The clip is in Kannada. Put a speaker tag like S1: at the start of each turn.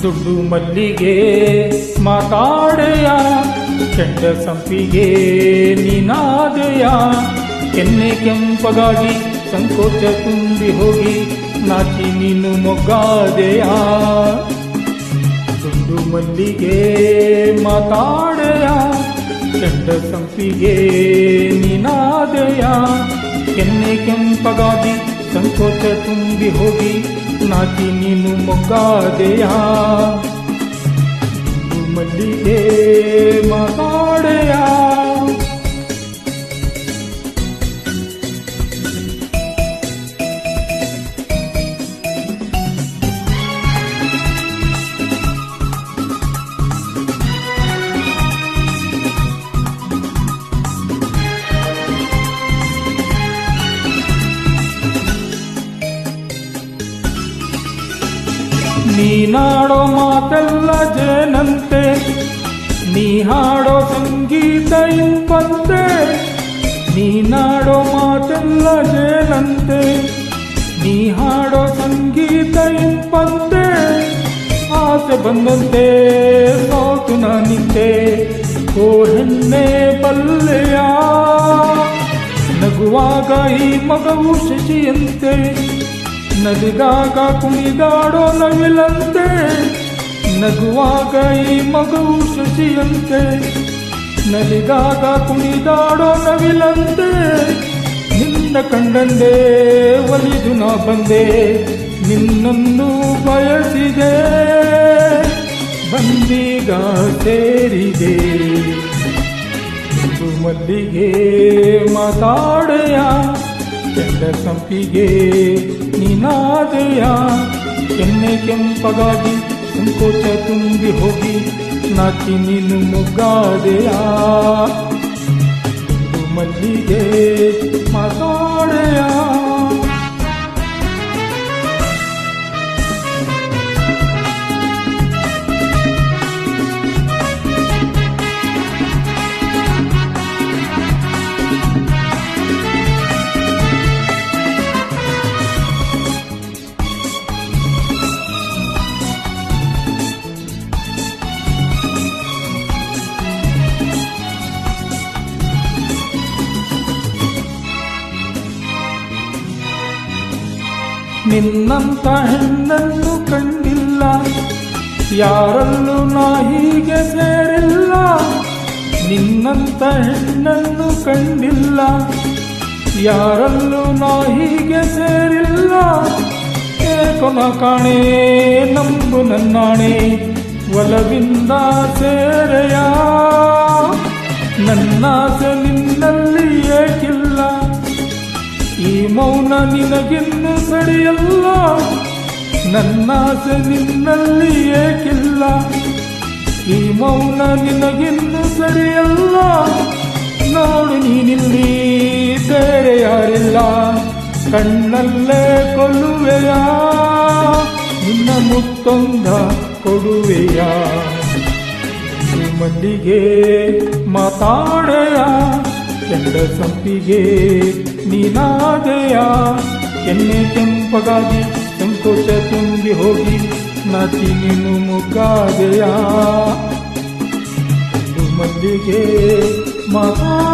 S1: ದುಡ್ಡು ಮಲ್ಲಿಗೆ ಮಾತಾಡೆಯ, ಚೆಂಡ ಸಂಪಿಗೆ ನೀನಾದೆಯ, ಕೆನ್ನೆ ಕೆಂಪಗಾಗಿ ಸಂಕೋಚ ತುಂಬಿ ಹೋಗಿ ನಾಚಿ ನೀನು ಮೊಗ್ಗಾದೆಯ. ದುಡ್ಡು ಮಲ್ಲಿಗೆ ಮಾತಾಡೆಯ, ಚೆಂಡ ಸಂಪಿಗೆ ನೀನಾದೆಯ, ಕೆನ್ನೆ ಕೆಂಪಗಾಗಿ ಸಂಕೋಚ ತುಂಬಿ ಹೋಗಿ ನಾಚಿ ನೀನು ಮೊಗ್ಗಾದೆಯ. ದುಡ್ಡು ಮಲ್ಲಿಗೆ ಮಾತಾಡೆಯ. ನೀನಾಡೋ ಮಾತೆಲ್ಲ ಜೇನಂತೆ, ನೀ ಹಾಡೋ ಸಂಗೀತ ಇಂಪಂತೆ. ನೀನಾಡೋ ಮಾತೆಲ್ಲ ಜೇನಂತೆ, ನೀ ಹಾಡೋ ಸಂಗೀತ ಇಂಪಂತೆ. ಆಸೆ ಬಂದಂತೆ ಸೋತು ನಾನಿದ್ದೆ, ಓ ಹೆಣ್ಣೆ ಬಲ್ಲೆಯ. ನಗುವಾಗ ಈ ಮಗವು ಶಶಿಯಂತೆ, ನಲಿದಾಗ ಕುಣಿದಾಡೋ ನವಿಲಂತೆ. ನಗುವಾಗ ಈ ಮಗವು ಶಶಿಯಂತೆ, ನಲಿದಾಗ ಕುಣಿದಾಡೋ ನವಿಲಂತೆ. ನಿನ್ನ ಕಂಡಂದೆ ಒಲಿದು ನಾ ಬಂದೆ, ನಿನ್ನನ್ನು ಬಯಸಿದೆ, ಬಂದೀಗ ಸೇರಿದೆ. ದುಡ್ಡು ಮಲ್ಲಿಗೆ ಮಾತಾಡೆಯ, ಚೆಂಡ ಸಂಪಿಗೆ ನೀನಾದೆಯ, ಕೆನ್ನೆ ಕೆಂಪಗಾಗಿ ಸಂಕೋಚ ತುಂಬಿ ಹೋಗಿ ನಾಚಿ ನೀನು ಮೊಗ್ಗಾದೆಯ. ದುಡ್ಡು ಮಲ್ಲಿಗೆ ಮಾತಾಡೆಯ. ನಿನ್ನಂತ ಹೆಣ್ಣನ್ನು ಕಂಡಿಲ್ಲ, ಯಾರಲ್ಲೂ ನಾ ಹೀಗೆ ಸೇರಿಲ್ಲ. ನಿನ್ನಂತ ಹೆಣ್ಣನ್ನು ಕಂಡಿಲ್ಲ, ಯಾರಲ್ಲೂ ನಾ ಹೀಗೆ ಸೇರಿಲ್ಲ. ಏಕೋ ನಾ ಕಾಣೆ ನಂಬು ನನ್ನಾಣೆ, ಒಲವಿಂದ ಸೇರೆಯ. ನನ್ನಾಸೆ ನಿನ್ನಲ್ಲಿ ಏಕಿಲ್ಲ, ಈ ಮೌನ ನಿನಗಿನ್ನು ಸರಿಯಲ್ಲ. ನನ್ನಾಸೆ ನಿನ್ನಲ್ಲಿ ಏಕಿಲ್ಲ, ಈ ಮೌನ ನಿನಗಿನ್ನು ಸರಿಯಲ್ಲ. ನೋಡು ನೀನಿಲ್ಲಿ ಬೇರೆ ಯಾರಿಲ್ಲ, ಕಣ್ಣಲ್ಲೇ ಕೊಲ್ಲುವೆಯ, ನಿನ್ನ ಮುತ್ತೊಂದ ಕೊಡುವೆಯ. ಮಲ್ಲಿಗೆ ಮಾತಾಡೆಯ, ಚೆಂಡ ಸಂಪಿಗೆ ನೀನಾದೆಯ, ಕೆನ್ನೆ ಕೆಂಪಗಾಗಿ ಸಂಕೋಚ ತುಂಬಿ ಹೋಗಿ ನಾಚಿ ನೀನು ಮೊಗ್ಗಾದೆಯ. ದುಡ್ಡು ಮಲ್ಲಿಗೆ ಮಾತಾಡೆಯ.